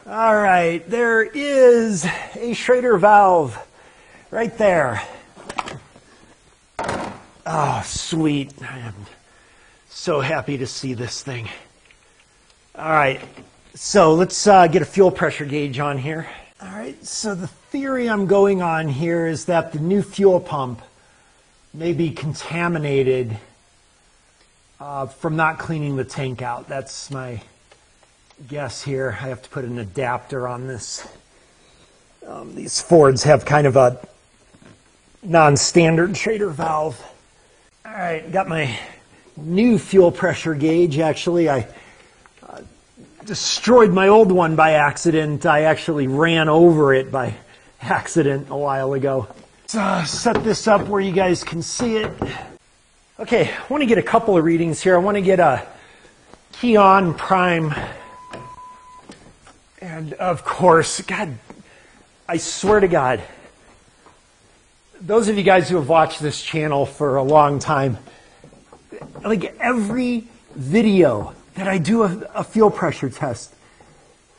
All right, there is a Schrader valve right there. Oh, sweet. I am so happy to see this thing. All right, so let's get a fuel pressure gauge on here. All right, so the theory I'm going on here is that the new fuel pump may be contaminated from not cleaning the tank out. That's my guess here. I have to put an adapter on this. These Fords have kind of a non-standard Schrader valve. All right, got my new fuel pressure gauge. Actually, I destroyed my old one by accident. I actually ran over it by accident a while ago. Let's set this up where you guys can see it. Okay, I want to get a couple of readings here. I want to get a key on, prime, and of course, God, I swear to God, those of you guys who have watched this channel for a long time, like every video that I do a fuel pressure test,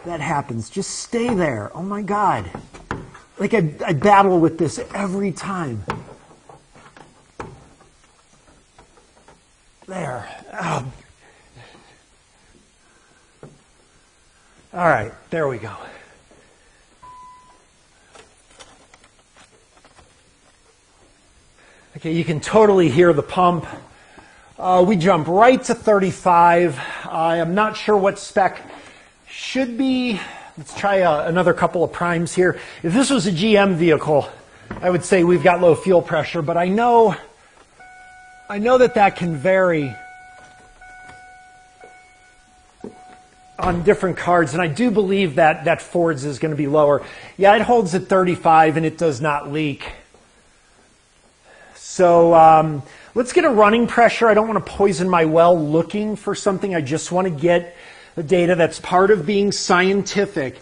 that happens. Just stay there. Oh my God. Like I battle with this every time. There. Oh. All right, there we go. Okay, you can totally hear the pump. We jump right to 35. I am not sure what spec should be. Let's try another couple of primes here. If this was a GM vehicle, I would say we've got low fuel pressure, but I know that can vary on different cards, and I do believe that Ford's is going to be lower. Yeah, it holds at 35 and it does not leak. So let's get a running pressure. I don't want to poison my well looking for something. I just want to get the data. That's part of being scientific,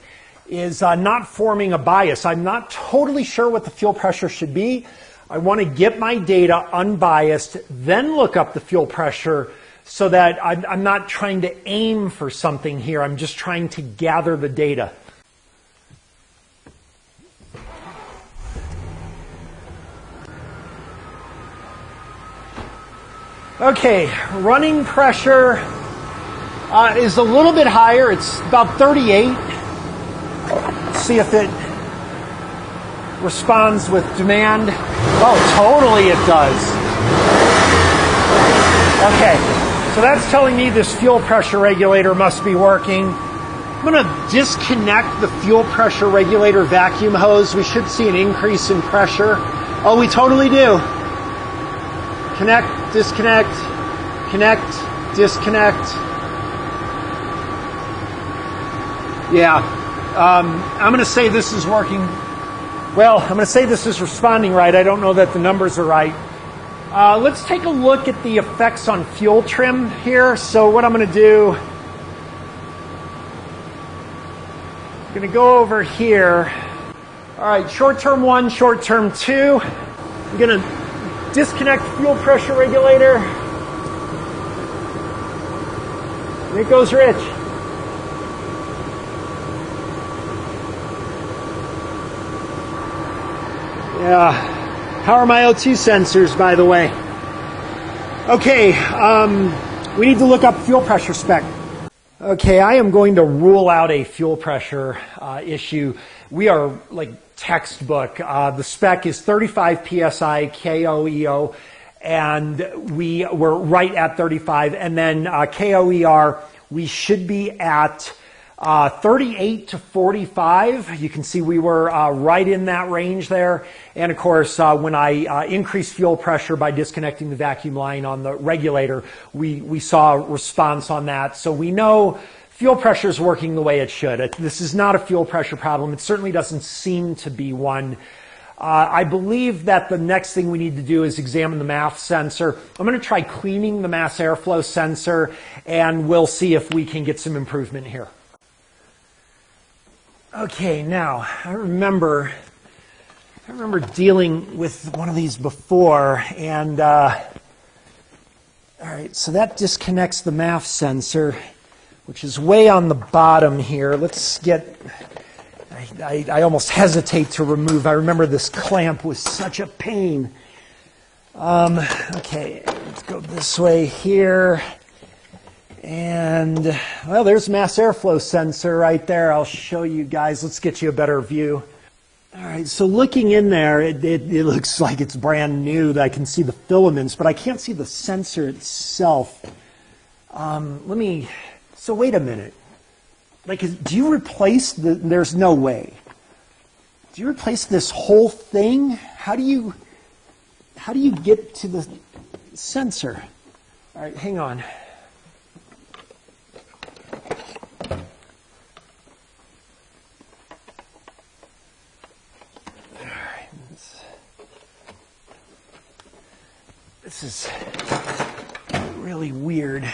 is not forming a bias. I'm not totally sure what the fuel pressure should be. I want to get my data unbiased, then look up the fuel pressure so that I'm not trying to aim for something here. I'm just trying to gather the data. Okay, running pressure is a little bit higher. It's about 38. Let's see if it responds with demand. Oh, totally it does. Okay, so that's telling me this fuel pressure regulator must be working. I'm going to disconnect the fuel pressure regulator vacuum hose. We should see an increase in pressure. Oh, we totally do. Connect, disconnect, connect, disconnect. Yeah, I'm going to say this is working. Well, I'm going to say this is responding right. I don't know that the numbers are right. Let's take a look at the effects on fuel trim here. So what I'm going to do, I'm going to go over here. All right, short-term 1, short-term 2. I'm going to disconnect fuel pressure regulator. And it goes rich. Yeah. How are my O2 sensors, by the way? Okay, we need to look up fuel pressure spec. Okay, I am going to rule out a fuel pressure issue. We are like textbook. The spec is 35 psi KOEO, and we were right at 35. And then KOER, we should be at 38 to 45. You can see we were right in that range there. And of course, when I increased fuel pressure by disconnecting the vacuum line on the regulator, we saw a response on that. So we know fuel pressure is working the way it should. This is not a fuel pressure problem. It certainly doesn't seem to be one. I believe that the next thing we need to do is examine the MAF sensor. I'm going to try cleaning the mass airflow sensor, and we'll see if we can get some improvement here. Okay, now, I remember dealing with one of these before, and all right, so that disconnects the MAF sensor. which is way on the bottom here. Let's get, I almost hesitate to remove. I remember this clamp was such a pain. Okay, let's go this way here. And, well, there's mass airflow sensor right there. I'll show you guys. Let's get you a better view. All right, so looking in there, it looks like it's brand new. I can see the filaments, but I can't see the sensor itself. So wait a minute. Like, do you replace there's no way. Do you replace this whole thing? How do you get to the sensor? All right, hang on. This is really weird.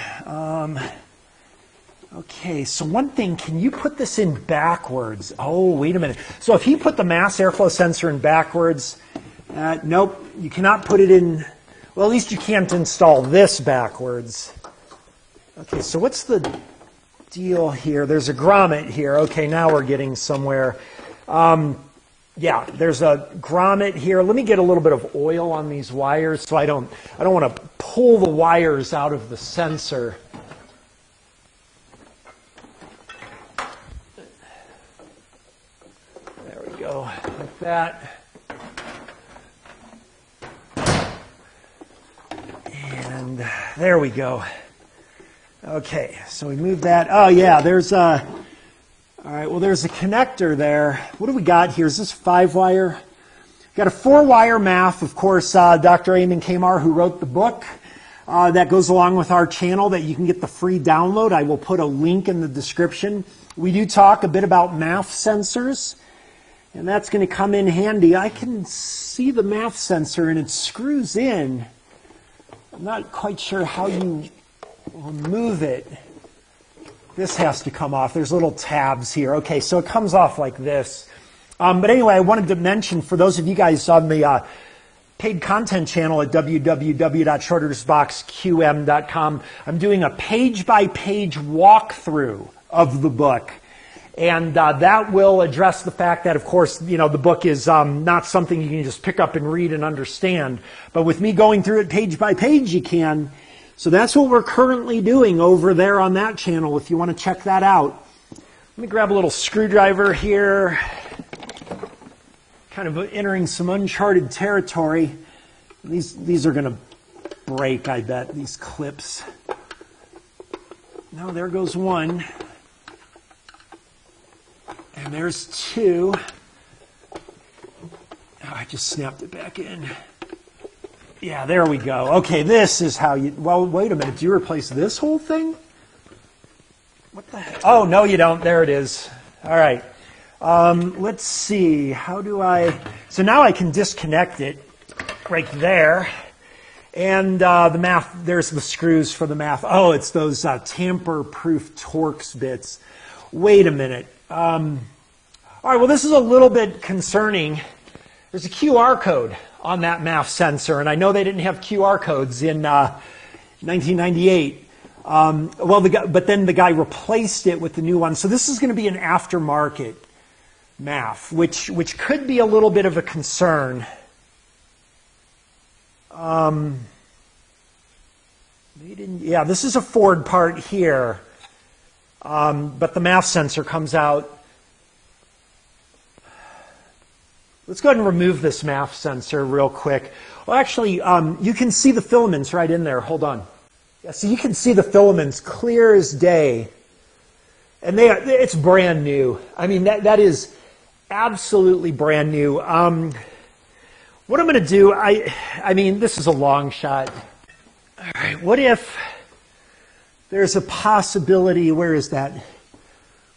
Okay, so one thing, can you put this in backwards? Oh, wait a minute. So if he put the mass airflow sensor in backwards, nope, you cannot put it in, well, at least you can't install this backwards. Okay, so what's the deal here? There's a grommet here. Okay, now we're getting somewhere. Yeah, there's a grommet here. Let me get a little bit of oil on these wires so I don't want to pull the wires out of the sensor. There we go, like that. And there we go. Okay, so we move that. Oh yeah, there's a... All right, well, there's a connector there. What do we got here? Is this 5-wire? Got a 4-wire MAF, of course, Dr. Eamon Kamar, who wrote the book. That goes along with our channel that you can get the free download. I will put a link in the description. We do talk a bit about MAF sensors, and that's going to come in handy. I can see the MAF sensor, and it screws in. I'm not quite sure how you remove it. This has to come off. There's little tabs here. Okay, so it comes off like this. But anyway, I wanted to mention for those of you guys on the paid content channel at www.shortordersboxqm.com, I'm doing a page-by-page walkthrough of the book. And that will address the fact that, of course, you know, the book is not something you can just pick up and read and understand. But with me going through it page by page, you can. So that's what we're currently doing over there on that channel if you want to check that out. Let me grab a little screwdriver here. Kind of entering some uncharted territory. These are going to break, I bet, these clips. No, there goes one. And there's two. Oh, I just snapped it back in. Yeah, there we go. Okay, this is how you... Well, wait a minute. Do you replace this whole thing? What the heck? Oh, no, you don't. There it is. All right. Let's see. How do I... So now I can disconnect it right there. And the MAF, there's the screws for the MAF. Oh, it's those tamper-proof Torx bits. Wait a minute. All right, well, this is a little bit concerning. There's a QR code on that MAF sensor, and I know they didn't have QR codes in 1998. But then the guy replaced it with the new one. So this is going to be an aftermarket MAF, which could be a little bit of a concern. Yeah, this is a Ford part here, but the MAF sensor comes out. Let's go ahead and remove this MAF sensor real quick. Well, actually, you can see the filaments right in there. Hold on. Yeah, so you can see the filaments clear as day. And it's brand new. I mean, that is absolutely brand new. What I'm going to do, I mean, this is a long shot. All right, what if there's a possibility, where is that?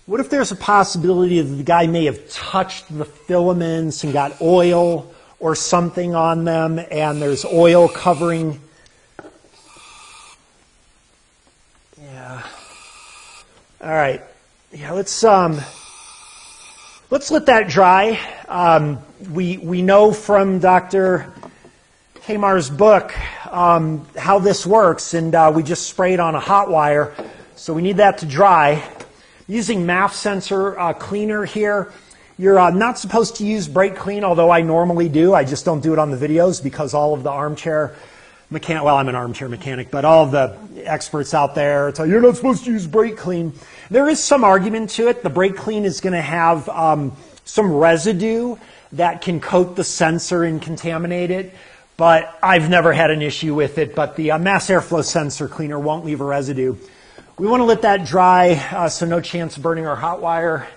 What if there's a possibility that the guy may have touched the filaments and got oil or something on them, and there's oil covering? Yeah. All right. Yeah, let's let that dry. We know from Dr. Kamar's book how this works, and we just spray it on a hot wire. So we need that to dry. Using MAF sensor cleaner here. You're not supposed to use brake clean, although I normally do. I just don't do it on the videos because all of the armchair mechanic, well, I'm an armchair mechanic, but all of the experts out there tell you you're not supposed to use brake clean. There is some argument to it. The brake clean is going to have some residue that can coat the sensor and contaminate it, but I've never had an issue with it. But the mass airflow sensor cleaner won't leave a residue. We want to let that dry, so no chance of burning our hot wire.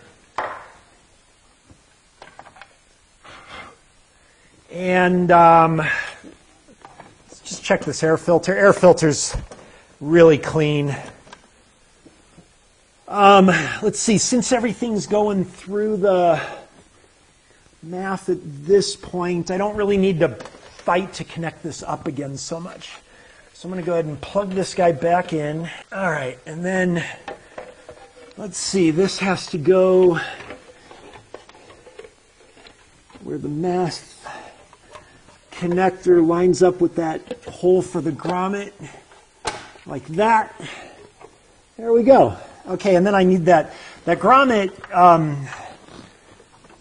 And let's just check this air filter. Air filter's really clean. Let's see, since everything's going through the MAF at this point, I don't really need to fight to connect this up again so much. So I'm going to go ahead and plug this guy back in. All right, and then let's see, this has to go where the MAF connector lines up with that hole for the grommet, like that. There we go. Okay, and then I need that grommet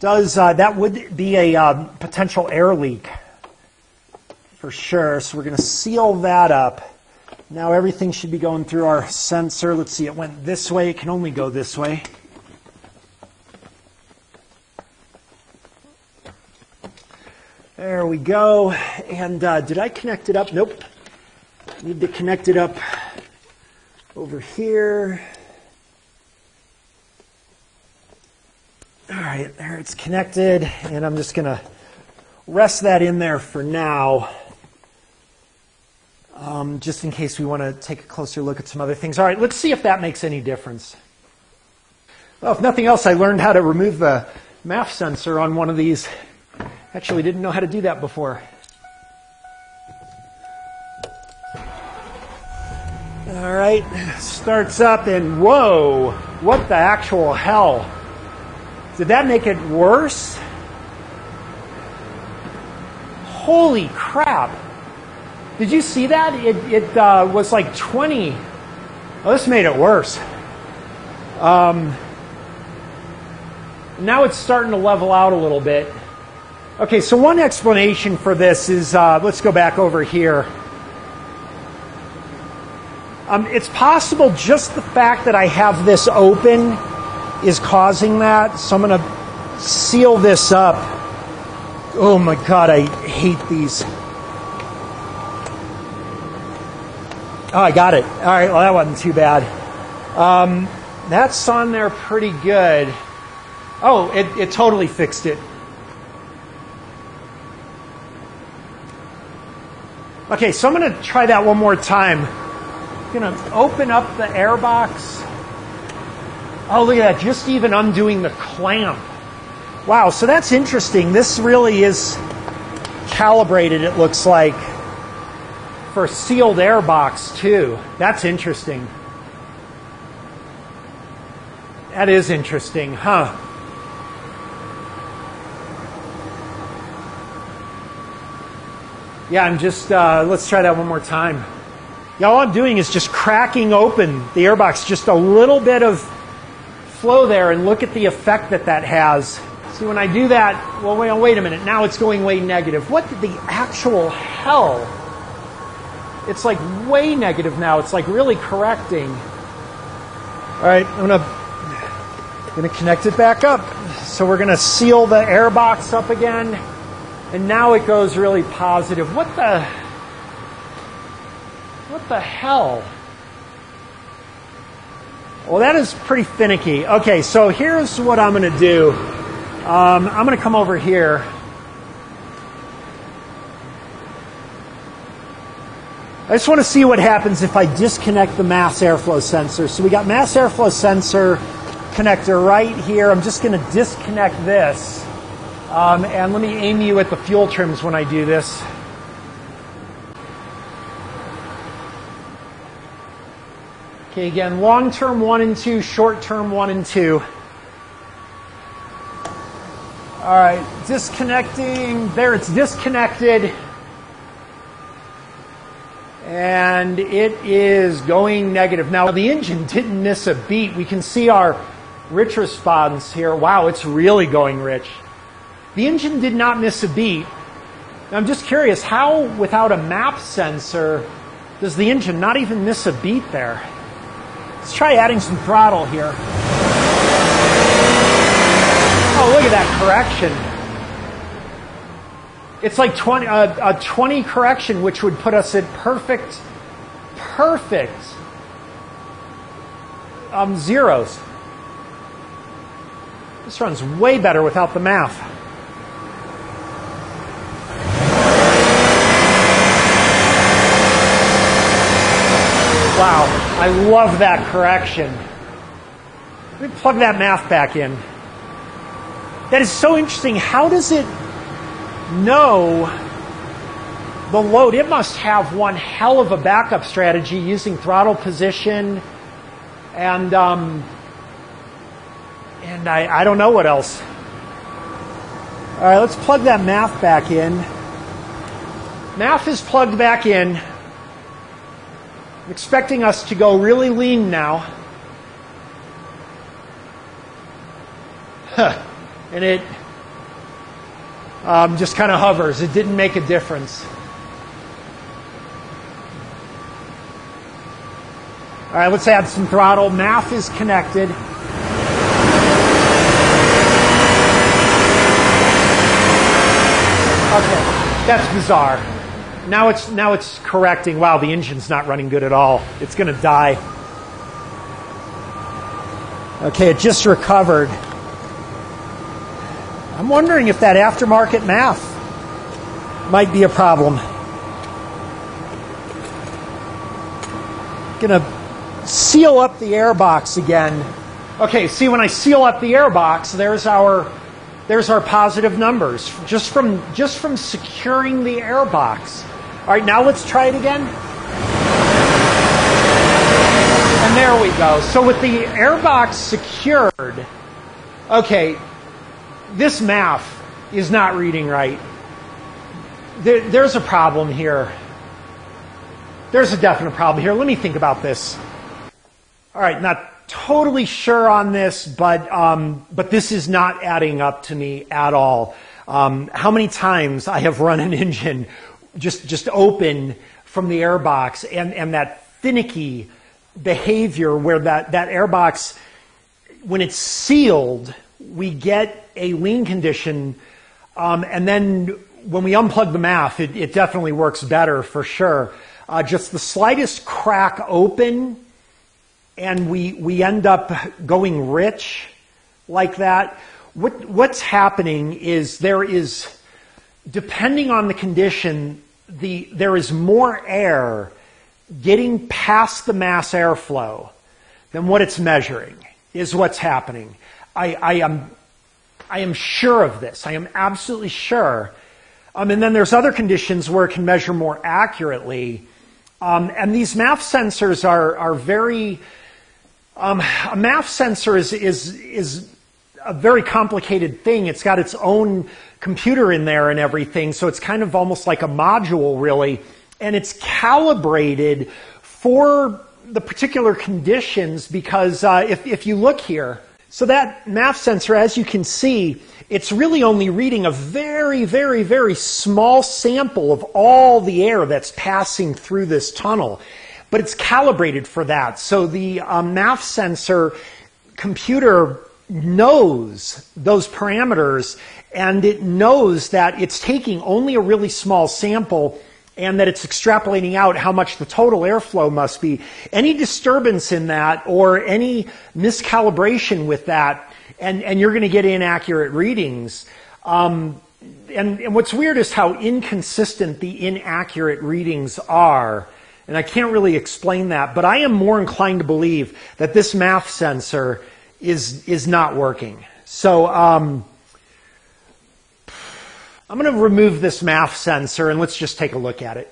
that would be a potential air leak for sure. So we're going to seal that up. Now everything should be going through our sensor. Let's see, it went this way. It can only go this way. There we go. And did I connect it up? Nope. Need to connect it up over here. All right, there it's connected. And I'm just going to rest that in there for now, just in case we want to take a closer look at some other things. All right, let's see if that makes any difference. Well, if nothing else, I learned how to remove the MAF sensor on one of these. Actually, didn't know how to do that before. All right, starts up and whoa, what the actual hell? Did that make it worse? Holy crap. Did you see that? It was like 20. Oh, this made it worse. Now it's starting to level out a little bit. Okay, so one explanation for this is, let's go back over here. It's possible just the fact that I have this open is causing that. So I'm going to seal this up. Oh my God, I hate these. Oh, I got it. All right, well, that wasn't too bad. That's on there pretty good. Oh, it totally fixed it. Okay, so I'm going to try that one more time. I'm going to open up the air box. Oh, look at that, just even undoing the clamp. Wow, so that's interesting. This really is calibrated, it looks like, for a sealed air box, too. That's interesting. That is interesting, huh? Yeah, I'm just, let's try that one more time. Yeah, all I'm doing is just cracking open the airbox, just a little bit of flow there, and look at the effect that that has. See, when I do that, well, wait a minute, now it's going way negative. What the actual hell? It's like way negative now. It's like really correcting. All right, I'm gonna connect it back up. So we're gonna seal the airbox up again. And now it goes really positive. What the hell? Well, that is pretty finicky. Okay, so here's what I'm going to do. I'm going to come over here. I just want to see what happens if I disconnect the mass airflow sensor. So we got mass airflow sensor connector right here. I'm just going to disconnect this. And let me aim you at the fuel trims when I do this. Okay, again, long-term 1 and 2, short-term 1 and 2. All right, disconnecting. There, it's disconnected. And it is going negative. Now, the engine didn't miss a beat. We can see our rich response here. Wow, it's really going rich. The engine did not miss a beat. I'm just curious, how, without a map sensor, does the engine not even miss a beat there? Let's try adding some throttle here. Oh, look at that correction. It's like 20 correction, which would put us at perfect zeros. This runs way better without the math. Wow, I love that correction. Let me plug that math back in. That is so interesting. How does it know the load? It must have one hell of a backup strategy using throttle position and I don't know what else. All right, let's plug that math back in. Math is plugged back in. I'm expecting us to go really lean now. And it just kind of hovers. It didn't make a difference. All right, let's add some throttle. Math is connected. Okay, that's bizarre. Now it's correcting. Wow, the engine's not running good at all. It's going to die. Okay, it just recovered. I'm wondering if that aftermarket math might be a problem. Going to seal up the airbox again. Okay, see, when I seal up the airbox, there's our positive numbers just from securing the airbox. All right, now let's try it again. And there we go. So with the airbox secured, okay, this math is not reading right. There's a problem here. There's a definite problem here. Let me think about this. All right, not totally sure on this, but this is not adding up to me at all. How many times I have run an engine just open from the airbox and that finicky behavior where that airbox, when it's sealed, we get a lean condition, and then when we unplug the math, it definitely works better for sure. Just the slightest crack open, and we end up going rich like that. What's happening is there is, depending on the condition, there is more air getting past the mass airflow than what it's measuring, is what's happening. I am sure of this. I am absolutely sure. And then there's other conditions where it can measure more accurately. And these math sensors are very... a math sensor is a very complicated thing. It's got its own computer in there and everything, so it's kind of almost like a module, really. And it's calibrated for the particular conditions because if you look here, so that math sensor, as you can see, it's really only reading a very, very, very small sample of all the air that's passing through this tunnel. But it's calibrated for that. So the math sensor computer knows those parameters, and it knows that it's taking only a really small sample and that it's extrapolating out how much the total airflow must be. Any disturbance in that or any miscalibration with that, and you're going to get inaccurate readings. And what's weird is how inconsistent the inaccurate readings are. And I can't really explain that, but I am more inclined to believe that this math sensor is not working. So I'm going to remove this math sensor and let's just take a look at it.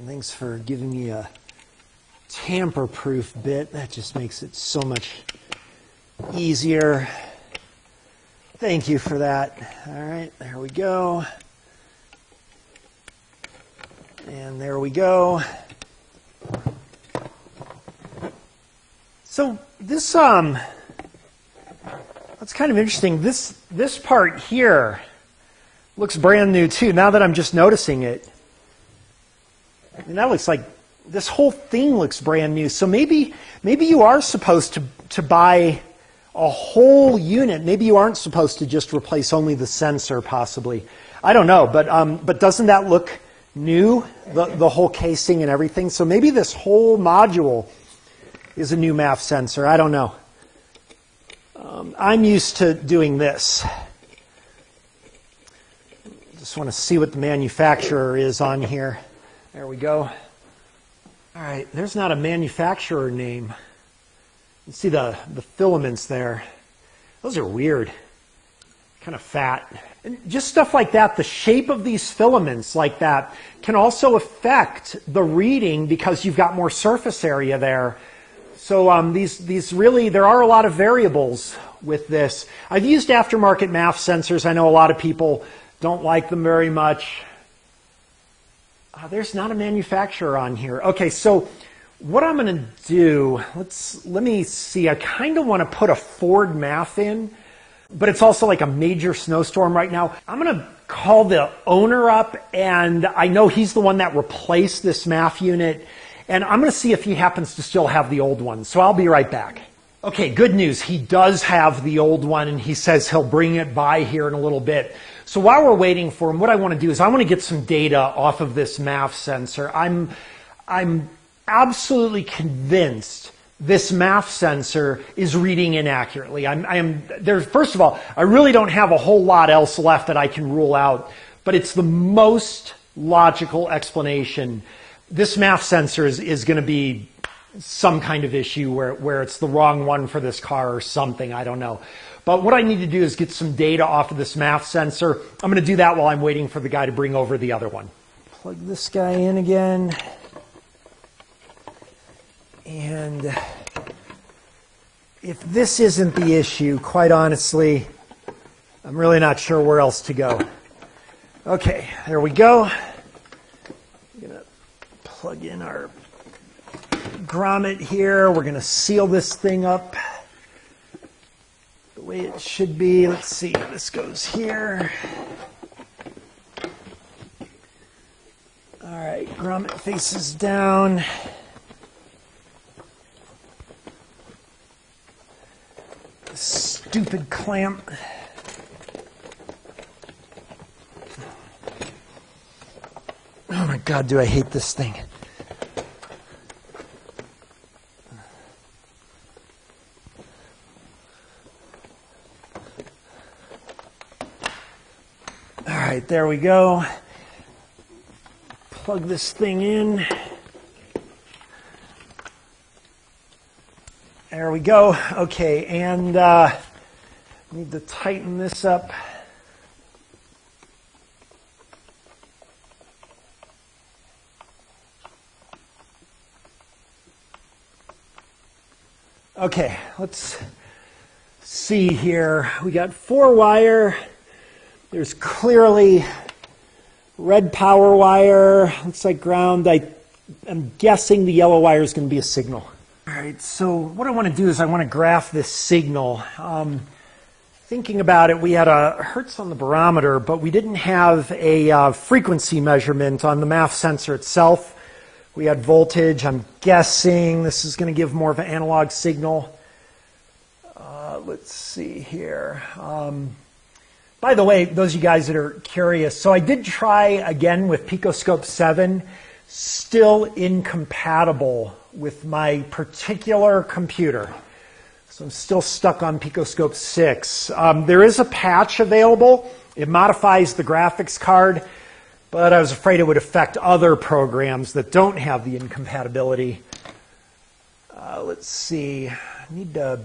Thanks for giving me a tamper-proof bit. That just makes it so much easier. Thank you for that. All right, there we go. And there we go. So this that's kind of interesting. This part here looks brand new too. Now that I'm just noticing it, I mean, that looks like this whole thing looks brand new. So maybe you are supposed to buy a whole unit. Maybe you aren't supposed to just replace only the sensor, possibly. I don't know, but doesn't that look new? The whole casing and everything. So maybe this whole module is a new MAF sensor. I don't know. I'm used to doing this. Just want to see what the manufacturer is on here. There we go. All right, there's not a manufacturer name. You see the filaments there. Those are weird. Kind of fat. And just stuff like that, the shape of these filaments like that can also affect the reading because you've got more surface area there. So these really, there are a lot of variables with this. I've used aftermarket MAF sensors. I know a lot of people don't like them very much. There's not a manufacturer on here. Okay, so what I'm going to do, let me see. I kind of want to put a Ford MAF in, but it's also like a major snowstorm right now. I'm going to call the owner up, and I know he's the one that replaced this MAF unit, and I'm going to see if he happens to still have the old one. So I'll be right back. Okay, good news. He does have the old one, and he says he'll bring it by here in a little bit. So while we're waiting for him, what I want to do is I want to get some data off of this MAF sensor. I'm absolutely convinced this MAF sensor is reading inaccurately. First of all, I really don't have a whole lot else left that I can rule out, but it's the most logical explanation. This MAF sensor is going to be some kind of issue where it's the wrong one for this car or something, I don't know. But what I need to do is get some data off of this MAF sensor. I'm going to do that while I'm waiting for the guy to bring over the other one. Plug this guy in again. And if this isn't the issue, quite honestly, I'm really not sure where else to go. Okay, there we go. I'm going to plug in our grommet here. We're going to seal this thing up the way it should be. Let's see, this goes here. All right, grommet faces down. Stupid clamp. Oh my God, do I hate this thing. All right, there we go. Plug this thing in. There we go. Okay, and need to tighten this up. Okay, let's see here. We got 4-wire. There's clearly red power wire. Looks like ground. I'm guessing the yellow wire is going to be a signal. All right, so what I want to do is I want to graph this signal. Thinking about it, we had a hertz on the barometer, but we didn't have a frequency measurement on the MAF sensor itself. We had voltage. I'm guessing this is going to give more of an analog signal. Let's see here. By the way, those of you guys that are curious, so I did try again with Picoscope 7, still incompatible with my particular computer. So I'm still stuck on Picoscope 6. There is a patch available. It modifies the graphics card, but I was afraid it would affect other programs that don't have the incompatibility. Let's see. I need to...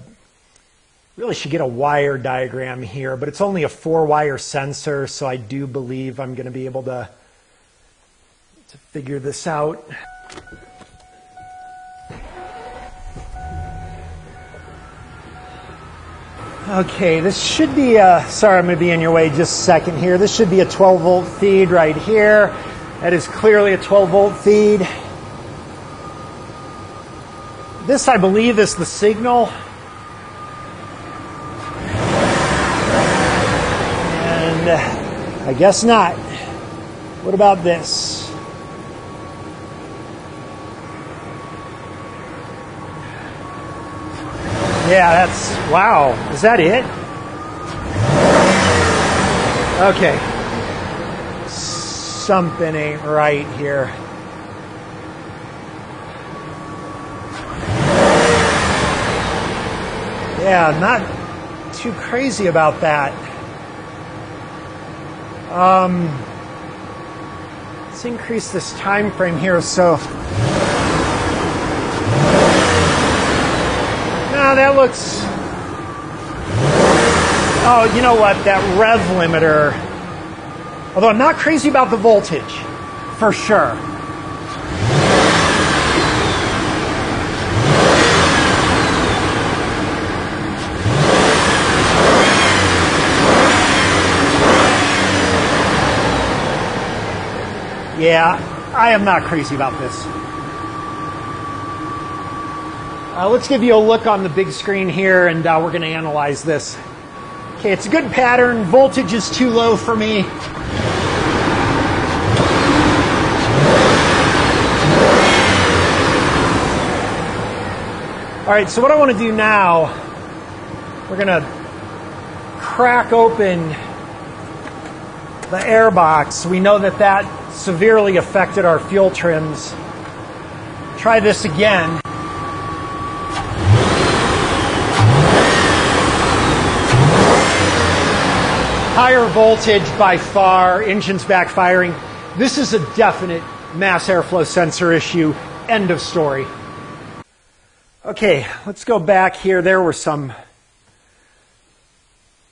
Really should get a wire diagram here, but it's only a 4-wire sensor, so I do believe I'm going to be able to figure this out. Okay, this should be a, sorry I'm going to be in your way just a second here. This should be a 12-volt feed right here. That is clearly a 12-volt feed. This, I believe, is the signal. And I guess not. What about this? Yeah, that's, wow. Is that it? Okay. Something ain't right here. Yeah, not too crazy about that. Let's increase this time frame here. So, now that looks. Oh, you know what? That rev limiter. Although I'm not crazy about the voltage, for sure. Yeah, I am not crazy about this. Let's give you a look on the big screen here, and we're going to analyze this. Okay, it's a good pattern. Voltage is too low for me. All right, so what I want to do now, we're going to crack open the air box. We know that that severely affected our fuel trims. Try this again. Higher voltage by far, engine's backfiring. This is a definite mass airflow sensor issue. End of story. Okay, let's go back here. There were some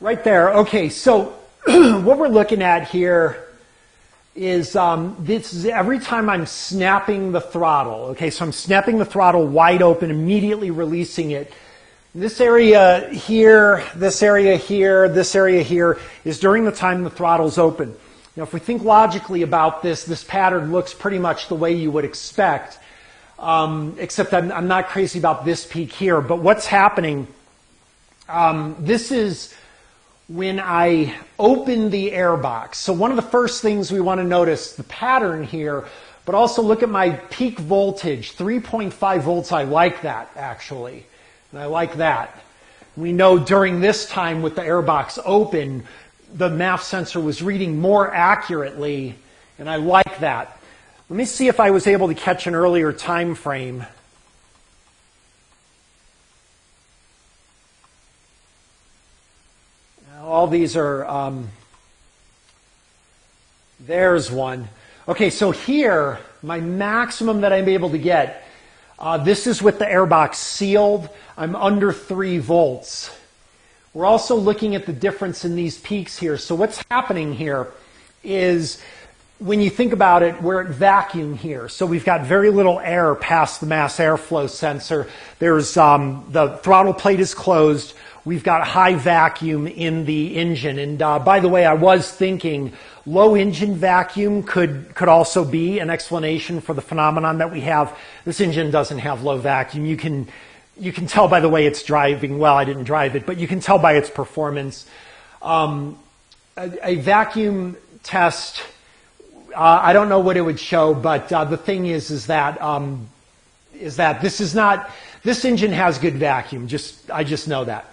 right there. Okay, so what we're looking at here is this is every time I'm snapping the throttle. Okay, so I'm snapping the throttle wide open, immediately releasing it. This area here, this area here, this area here is during the time the throttle's open. Now, if we think logically about this, this pattern looks pretty much the way you would expect, except I'm not crazy about this peak here. But what's happening, this is when I open the air box. So one of the first things we want to notice, the pattern here, but also look at my peak voltage, 3.5 volts. I like that, actually. And I like that. We know during this time with the airbox open, the MAF sensor was reading more accurately, and I like that. Let me see if I was able to catch an earlier time frame. Now, all these are, there's one. Okay, so here, my maximum that I'm able to get, this is with the airbox sealed. I'm under 3 volts. We're also looking at the difference in these peaks here. So what's happening here is when you think about it, we're at vacuum here. So we've got very little air past the mass airflow sensor. There's the throttle plate is closed. We've got high vacuum in the engine. And by the way, I was thinking low engine vacuum could also be an explanation for the phenomenon that we have. This engine doesn't have low vacuum. You can tell by the way it's driving. Well, I didn't drive it, but you can tell by its performance. A vacuum test, I don't know what it would show, but the thing is that this engine has good vacuum. I just know that.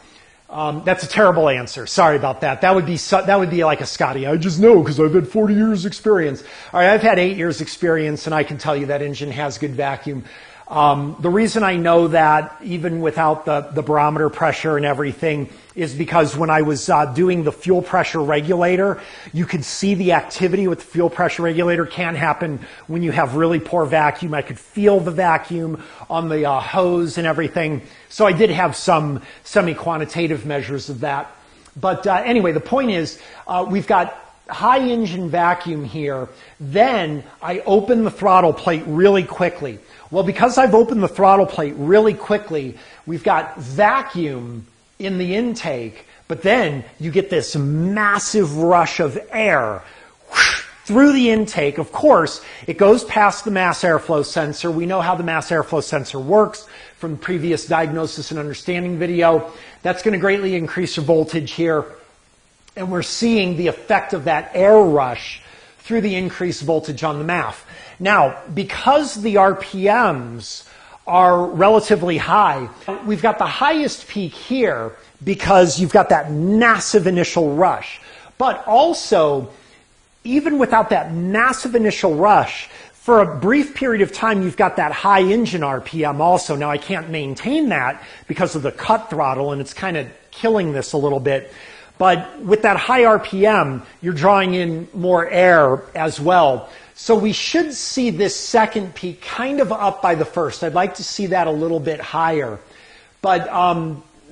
That's a terrible answer. Sorry about that. That would be like a Scotty. I just know because I've had 40 years experience. All right, I've had 8 years experience, and I can tell you that engine has good vacuum. The reason I know that, even without the barometer pressure and everything, is because when I was doing the fuel pressure regulator, you could see the activity with the fuel pressure regulator can happen when you have really poor vacuum. I could feel the vacuum on the hose and everything. So I did have some semi-quantitative measures of that. But anyway, the point is we've got high engine vacuum here. Then I open the throttle plate really quickly. Well, because I've opened the throttle plate really quickly, we've got vacuum in the intake, but then you get this massive rush of air through the intake. Of course, it goes past the mass airflow sensor. We know how the mass airflow sensor works from the previous diagnosis and understanding video. That's going to greatly increase the voltage here. And we're seeing the effect of that air rush through the increased voltage on the MAF. Now, because the RPMs are relatively high, we've got the highest peak here because you've got that massive initial rush. But also, even without that massive initial rush, for a brief period of time, you've got that high engine RPM also. Now, I can't maintain that because of the cut throttle, and it's kind of killing this a little bit. But with that high RPM, you're drawing in more air as well. So we should see this second peak kind of up by the first. I'd like to see that a little bit higher. But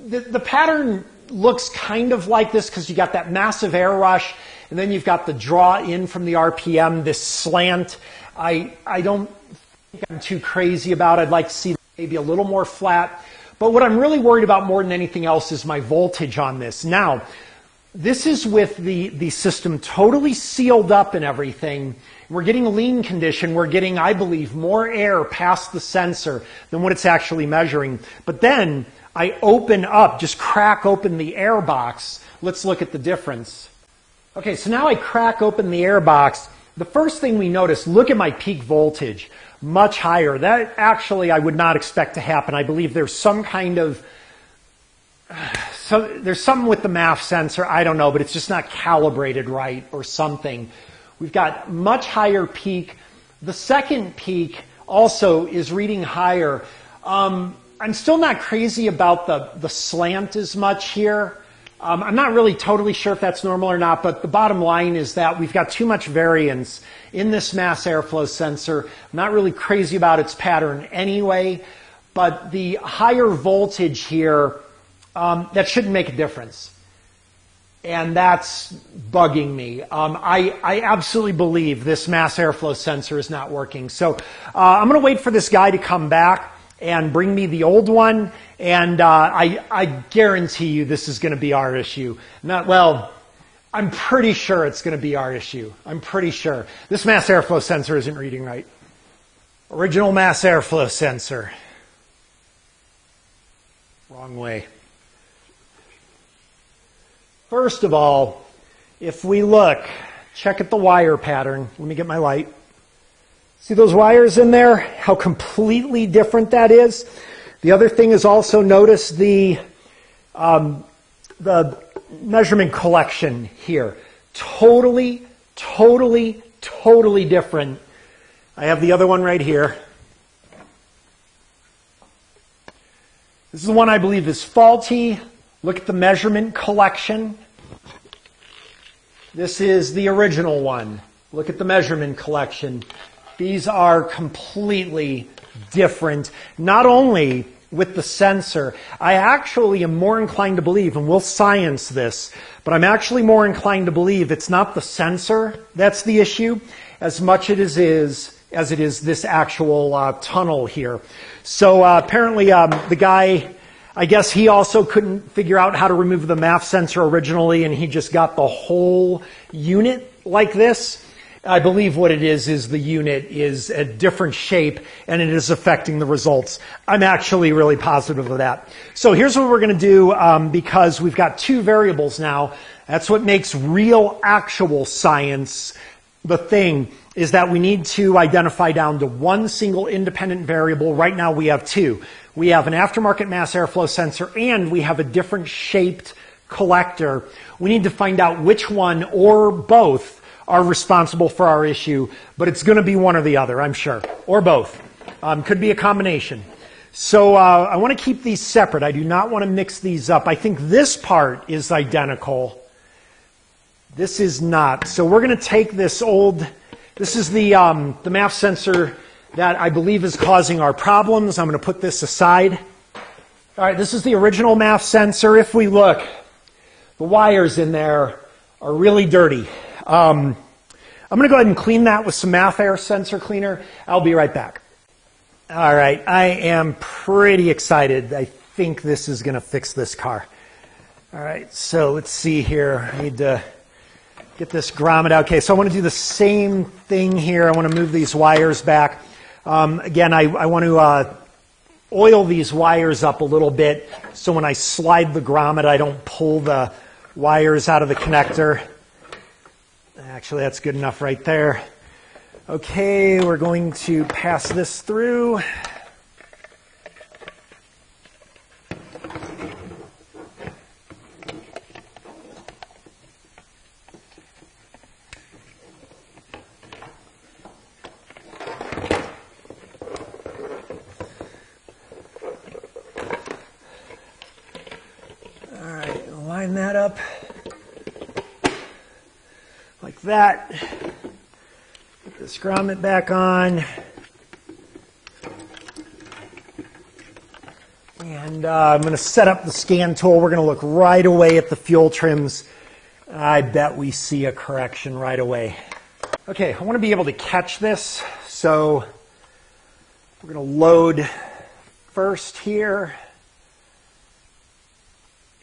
the pattern looks kind of like this because you got that massive air rush, and then you've got the draw in from the RPM, this slant. I don't think I'm too crazy about it. I'd like to see maybe a little more flat. But what I'm really worried about more than anything else is my voltage on this. Now, this is with the system totally sealed up and everything. We're getting a lean condition. We're getting, I believe, more air past the sensor than what it's actually measuring. But then I open up, just crack open the air box. Let's look at the difference. Okay, so now I crack open the air box. The first thing we notice, look at my peak voltage, much higher. That actually I would not expect to happen. I believe there's some kind of there's something with the MAF sensor, I don't know, but it's just not calibrated right or something. We've got much higher peak. The second peak also is reading higher. I'm still not crazy about the slant as much here. I'm not really totally sure if that's normal or not, but the bottom line is that we've got too much variance in this mass airflow sensor. I'm not really crazy about its pattern anyway, but the higher voltage here, that shouldn't make a difference. And that's bugging me. I absolutely believe this mass airflow sensor is not working. So I'm going to wait for this guy to come back and bring me the old one. And I guarantee you this is going to be our issue. I'm pretty sure it's going to be our issue. I'm pretty sure. This mass airflow sensor isn't reading right. Original mass airflow sensor. Wrong way. First of all, if we look, check at the wire pattern. Let me get my light. See those wires in there? How completely different that is. The other thing is also notice the measurement collection here. Totally different. I have the other one right here. This is the one I believe is faulty. Look at the measurement collection. This is the original one. Look at the measurement collection. These are completely different. Not only with the sensor, I actually am more inclined to believe, and we'll science this, but I'm actually more inclined to believe it's not the sensor that's the issue as much as it is this actual tunnel here. So apparently the guy, I guess he also couldn't figure out how to remove the MAF sensor originally, and he just got the whole unit like this. I believe what it is the unit is a different shape, and it is affecting the results. I'm actually really positive of that. So here's what we're going to do, because we've got two variables now. That's what makes real, actual science the thing, is that we need to identify down to one single independent variable. Right now we have two. We have an aftermarket mass airflow sensor, and we have a different shaped collector. We need to find out which one or both are responsible for our issue, but it's going to be one or the other, I'm sure, or both. Could be a combination. So I want to keep these separate. I do not want to mix these up. I think this part is identical. This is not. So we're going to take this old, this is the MAF sensor that I believe is causing our problems. I'm going to put this aside. All right, this is the original MAF sensor. If we look, the wires in there are really dirty. I'm going to go ahead and clean that with some MAF air sensor cleaner. I'll be right back. All right, I am pretty excited. I think this is going to fix this car. All right, so let's see here. I need to get this grommet out. Okay, so I want to do the same thing here. I want to move these wires back. Again, I want to oil these wires up a little bit so when I slide the grommet, I don't pull the wires out of the connector. Actually, that's good enough right there. Okay, we're going to pass this through. Line that up like that. Put this grommet back on. And I'm going to set up the scan tool. We're going to look right away at the fuel trims. I bet we see a correction right away. Okay, I want to be able to catch this. So we're going to load first here.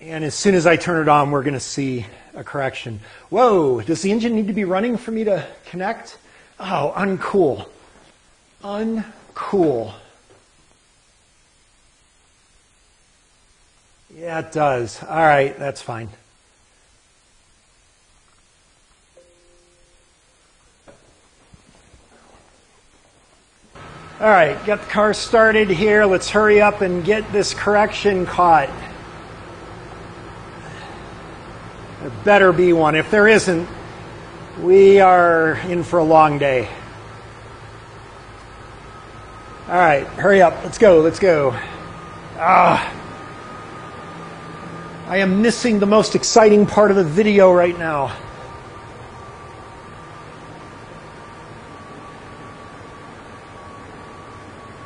And as soon as I turn it on, we're going to see a correction. Whoa, does the engine need to be running for me to connect? Oh, uncool. Uncool. Yeah, it does. All right, that's fine. All right, got the car started here. Let's hurry up and get this correction caught. There better be one. If there isn't, we are in for a long day. All right, hurry up. Let's go. Let's go. I am missing the most exciting part of the video right now.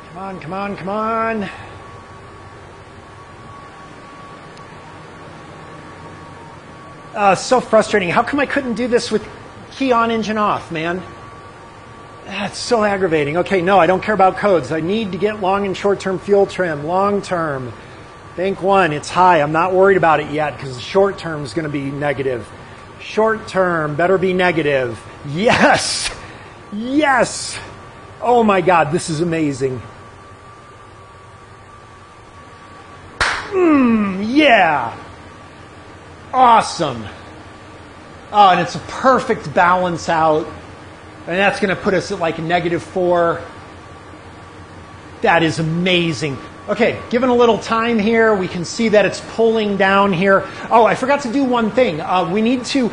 Come on, come on, come on. So frustrating. How come I couldn't do this with key on, engine off, man? That's so aggravating. Okay, no, I don't care about codes. I need to get long and short-term fuel trim. Long-term. Bank 1, it's high. I'm not worried about it yet because the short-term is going to be negative. Short-term better be negative. Yes! Yes! Oh my God, this is amazing. Yeah! Awesome. Oh, and it's a perfect balance out. And that's going to put us at like a -4. That is amazing. Okay, given a little time here, we can see that it's pulling down here. Oh, I forgot to do one thing. We need to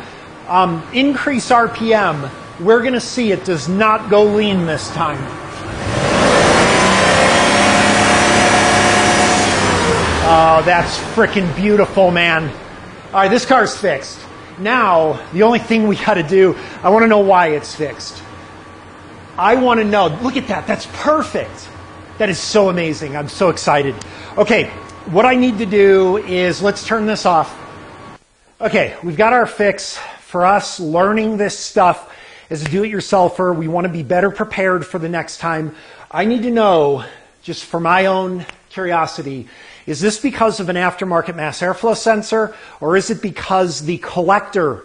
increase RPM. We're going to see it does not go lean this time. Oh, that's freaking beautiful, man. All right, this car's fixed. Now, the only thing we got to do, I want to know why it's fixed. I want to know. Look at that. That's perfect. That is so amazing. I'm so excited. Okay, what I need to do is, let's turn this off. Okay, we've got our fix. For us, learning this stuff as a do-it-yourselfer, we want to be better prepared for the next time. I need to know, just for my own curiosity, is this because of an aftermarket mass airflow sensor, or is it because the collector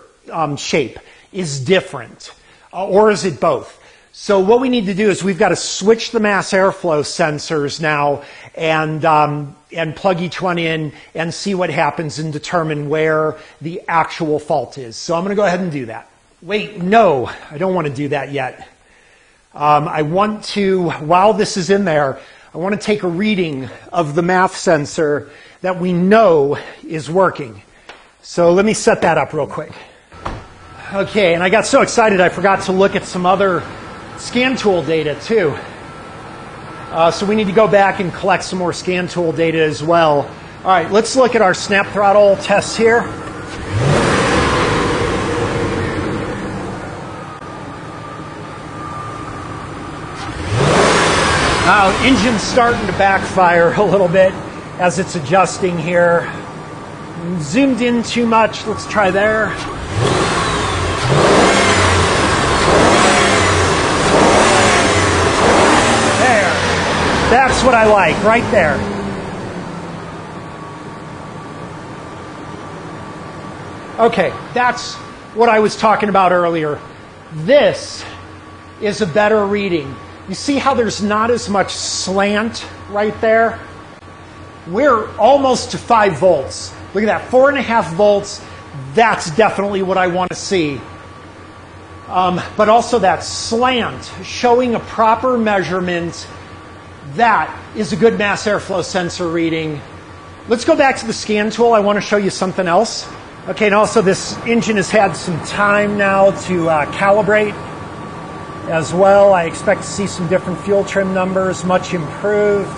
shape is different, or is it both? So what we need to do is we've got to switch the mass airflow sensors now and plug each one in and see what happens and determine where the actual fault is. So I'm going to go ahead and do that. Wait, no, I don't want to do that yet. I want to, while this is in there, I want to take a reading of the math sensor that we know is working. So let me set that up real quick. Okay, and I got so excited I forgot to look at some other scan tool data too. So we need to go back and collect some more scan tool data as well. All right, let's look at our snap throttle tests here. Engine's starting to backfire a little bit as it's adjusting here. Zoomed in too much. Let's try there. There. That's what I like, right there. Okay, that's what I was talking about earlier. This is a better reading. You see how there's not as much slant right there? We're almost to 5 volts. Look at that, 4.5 volts. That's definitely what I want to see. But also that slant, showing a proper measurement, that is a good mass airflow sensor reading. Let's go back to the scan tool. I want to show you something else. Okay, and also this engine has had some time now to calibrate as well. I expect to see some different fuel trim numbers, much improved.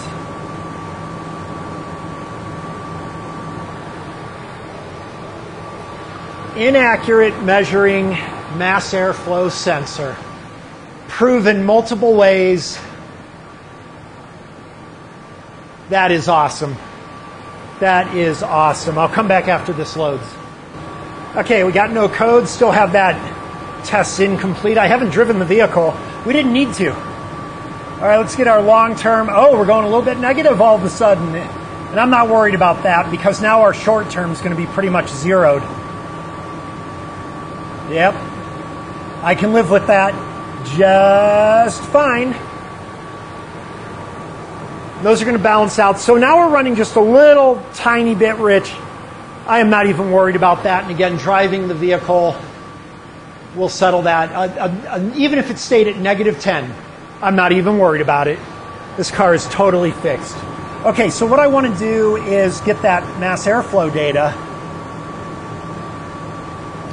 Inaccurate measuring mass airflow sensor. Proven multiple ways. That is awesome. That is awesome. I'll come back after this loads. Okay, we got no code. Still have that test incomplete. I haven't driven the vehicle. We didn't need to. All right, let's get our long term. Oh, we're going a little bit negative all of a sudden. And I'm not worried about that because now our short term is going to be pretty much zeroed. Yep, I can live with that just fine. Those are going to balance out. So now we're running just a little tiny bit rich. I am not even worried about that. And again, driving the vehicle will settle that. Even if it stayed at -10, I'm not even worried about it. This car is totally fixed. Okay, so what I want to do is get that mass airflow data.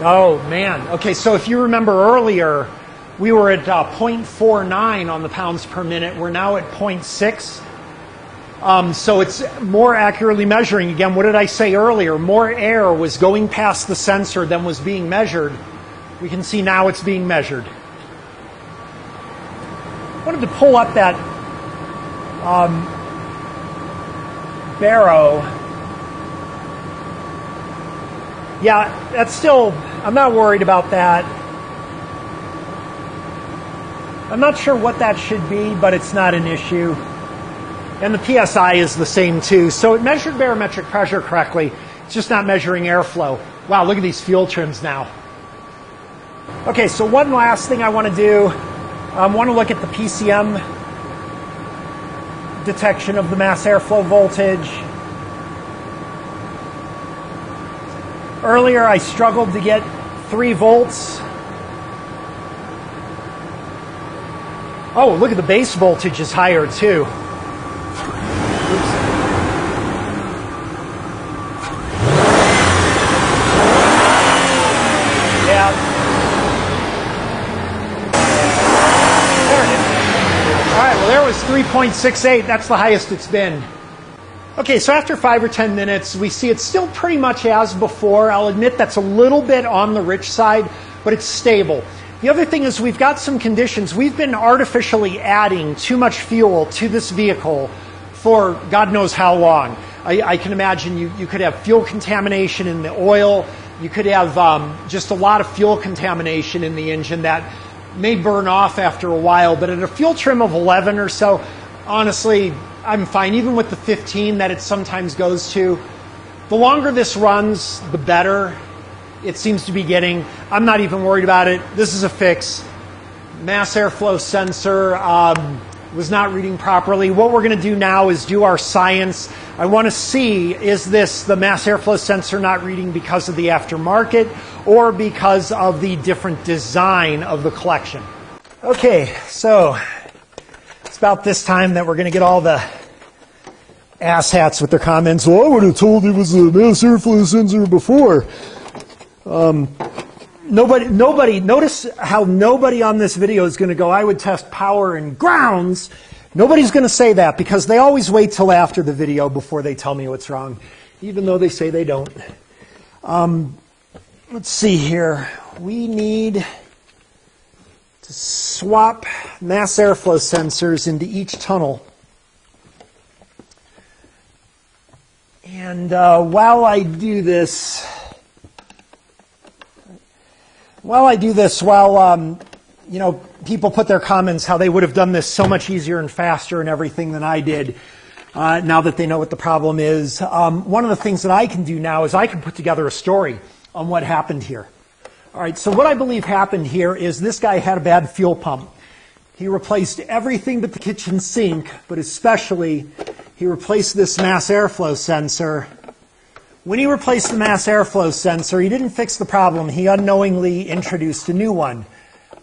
Oh, man. Okay, so if you remember earlier, we were at 0.49 on the pounds per minute. We're now at 0.6. So it's more accurately measuring. Again, what did I say earlier? More air was going past the sensor than was being measured. We can see now it's being measured. I wanted to pull up that Barrow. Yeah, that's still, I'm not worried about that. I'm not sure what that should be, but it's not an issue. And the PSI is the same too. So it measured barometric pressure correctly. It's just not measuring airflow. Wow, look at these fuel trims now. Okay, so one last thing I want to do. I want to look at the PCM detection of the mass airflow voltage. Earlier I struggled to get 3 volts. Oh, look at the base voltage is higher too. Oops. Yeah. There it is. All right, well there was 3.68. That's the highest it's been. Okay, so after 5 or 10 minutes, we see it's still pretty much as before. I'll admit that's a little bit on the rich side, but it's stable. The other thing is we've got some conditions. We've been artificially adding too much fuel to this vehicle for God knows how long. I can imagine you could have fuel contamination in the oil. You could have just a lot of fuel contamination in the engine that may burn off after a while. But at a fuel trim of 11 or so, honestly, I'm fine. Even with the 15 that it sometimes goes to, the longer this runs, the better it seems to be getting. I'm not even worried about it. This is a fix. Mass airflow sensor was not reading properly. What we're going to do now is do our science. I want to see, is this the mass airflow sensor not reading because of the aftermarket or because of the different design of the collection? Okay, so it's about this time that we're going to get all the asshats with their comments. Well, I would have told it was a mass airflow sensor before. Nobody, notice how nobody on this video is going to go, I would test power and grounds. Nobody's going to say that because they always wait till after the video before they tell me what's wrong, even though they say they don't. Let's see here. We need to swap mass airflow sensors into each tunnel. And while I do this, you know, people put their comments how they would have done this so much easier and faster and everything than I did now that they know what the problem is. One of the things that I can do now is I can put together a story on what happened here. All right, so what I believe happened here is this guy had a bad fuel pump. He replaced everything but the kitchen sink, but especially he replaced this mass airflow sensor. When he replaced the mass airflow sensor, he didn't fix the problem. He unknowingly introduced a new one.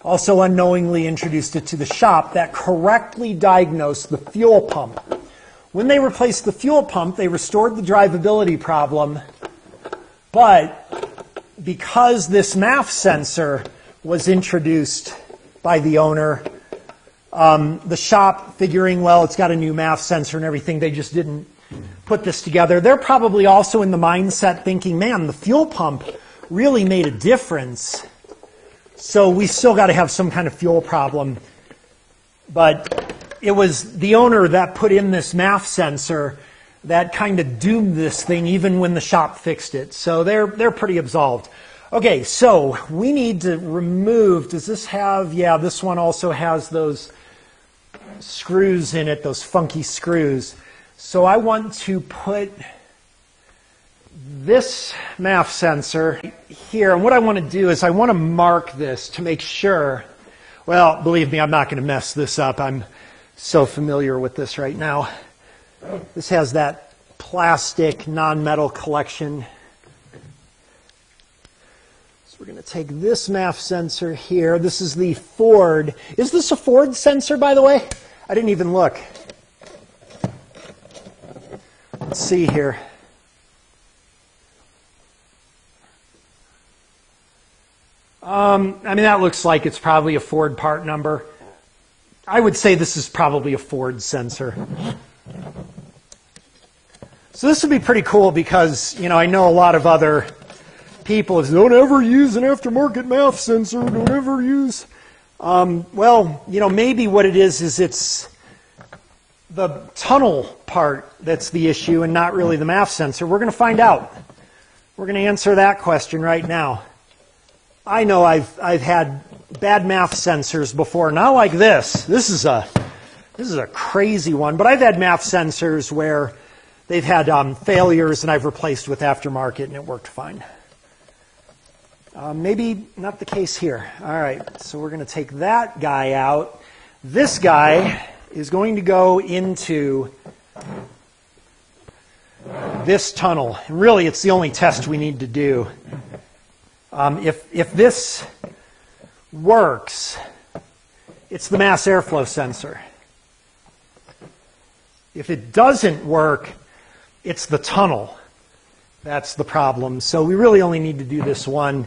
Also unknowingly introduced it to the shop that correctly diagnosed the fuel pump. When they replaced the fuel pump, they restored the drivability problem, but because this MAF sensor was introduced by the owner, the shop figuring, well, it's got a new MAF sensor and everything, they just didn't put this together. They're probably also in the mindset thinking, man, the fuel pump really made a difference, so we still got to have some kind of fuel problem. But it was the owner that put in this MAF sensor that kind of doomed this thing even when the shop fixed it. So they're pretty absolved. Okay, so we need to remove, does this have, yeah, this one also has those screws in it, those funky screws. So I want to put this MAF sensor here, and what I want to do is I want to mark this to make sure, well, believe me, I'm not going to mess this up. I'm so familiar with this right now. This has that plastic non-metal collection. So we're going to take this MAF sensor here. This is the Ford. Is this a Ford sensor, by the way? I didn't even look. Let's see here. I mean, that looks like it's probably a Ford part number. I would say this is probably a Ford sensor. So this would be pretty cool because, you know, I know a lot of other people say, don't ever use an aftermarket MAF sensor, don't ever use. Well, you know, maybe what it is it's the tunnel part that's the issue and not really the MAF sensor. We're going to find out. We're going to answer that question right now. I know I've had bad MAF sensors before, not like this. This is a crazy one, but I've had MAF sensors where they've had failures and I've replaced with aftermarket and it worked fine. Maybe not the case here. All right, so we're going to take that guy out. This guy is going to go into this tunnel. And really, it's the only test we need to do. If this works, it's the mass airflow sensor. If it doesn't work, it's the tunnel. That's the problem. So we really only need to do this one.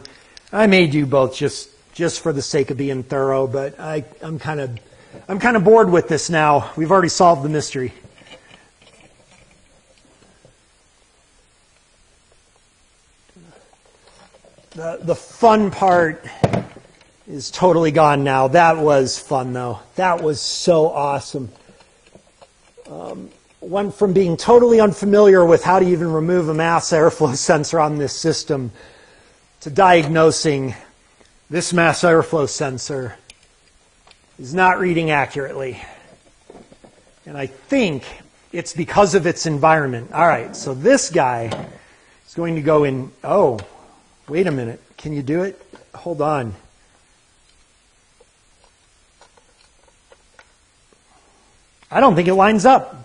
I may do both just for the sake of being thorough, but I'm kind of bored with this now. We've already solved the mystery. The fun part is totally gone now. That was fun, though. That was so awesome. Went from being totally unfamiliar with how to even remove a mass airflow sensor on this system to diagnosing this mass airflow sensor is not reading accurately. And I think it's because of its environment. All right, so this guy is going to go in. Oh, wait a minute. Can you do it? Hold on. I don't think it lines up.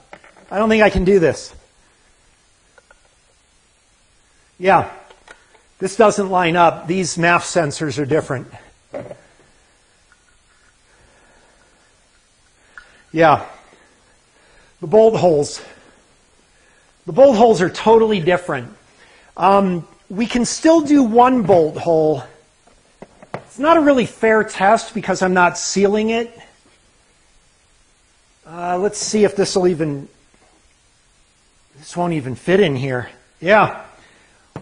I don't think I can do this. Yeah, this doesn't line up. These MAF sensors are different. Yeah, the bolt holes. The bolt holes are totally different. We can still do one bolt hole. It's not a really fair test because I'm not sealing it. Let's see if this will even... This won't even fit in here. Yeah,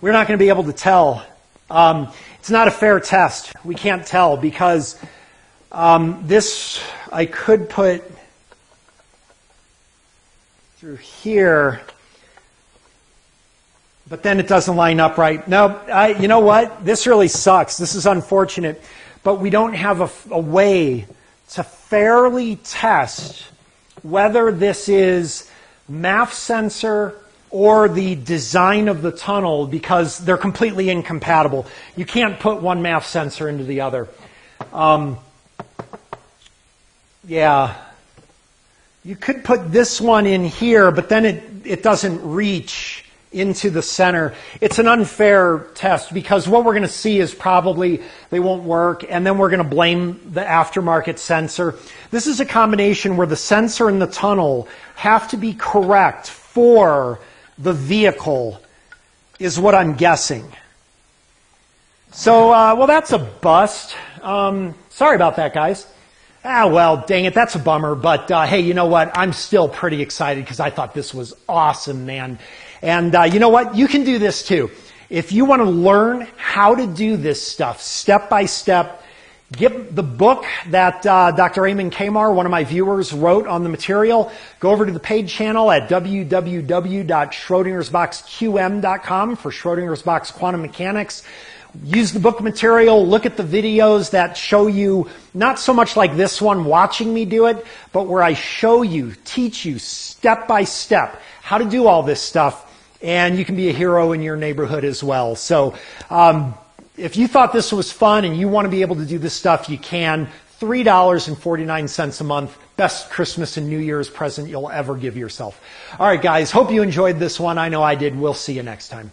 we're not going to be able to tell. It's not a fair test. We can't tell because this I could put through here, but then it doesn't line up right. No, you know what? This really sucks. This is unfortunate, but we don't have a way to fairly test whether this is MAF sensor or the design of the tunnel, because they're completely incompatible. You can't put one math sensor into the other. Yeah. You could put this one in here, but then it doesn't reach into the center. It's an unfair test because what we're going to see is probably they won't work, and then we're going to blame the aftermarket sensor. This is a combination where the sensor and the tunnel have to be correct for the vehicle, is what I'm guessing. So, well, that's a bust. Sorry about that, guys. Well, dang it, that's a bummer. But hey, you know what? I'm still pretty excited because I thought this was awesome, man. And you know what? You can do this too. If you want to learn how to do this stuff step by step, get the book that Dr. Eamon Kamar, one of my viewers, wrote on the material. Go over to the paid channel at www.schrodingersboxqm.com for Schrodinger's Box Quantum Mechanics. Use the book material, look at the videos that show you, not so much like this one, watching me do it, but where I show you, teach you step by step how to do all this stuff, and you can be a hero in your neighborhood as well. So if you thought this was fun and you want to be able to do this stuff, you can. $3.49 a month. Best Christmas and New Year's present you'll ever give yourself. All right, guys, hope you enjoyed this one. I know I did. We'll see you next time.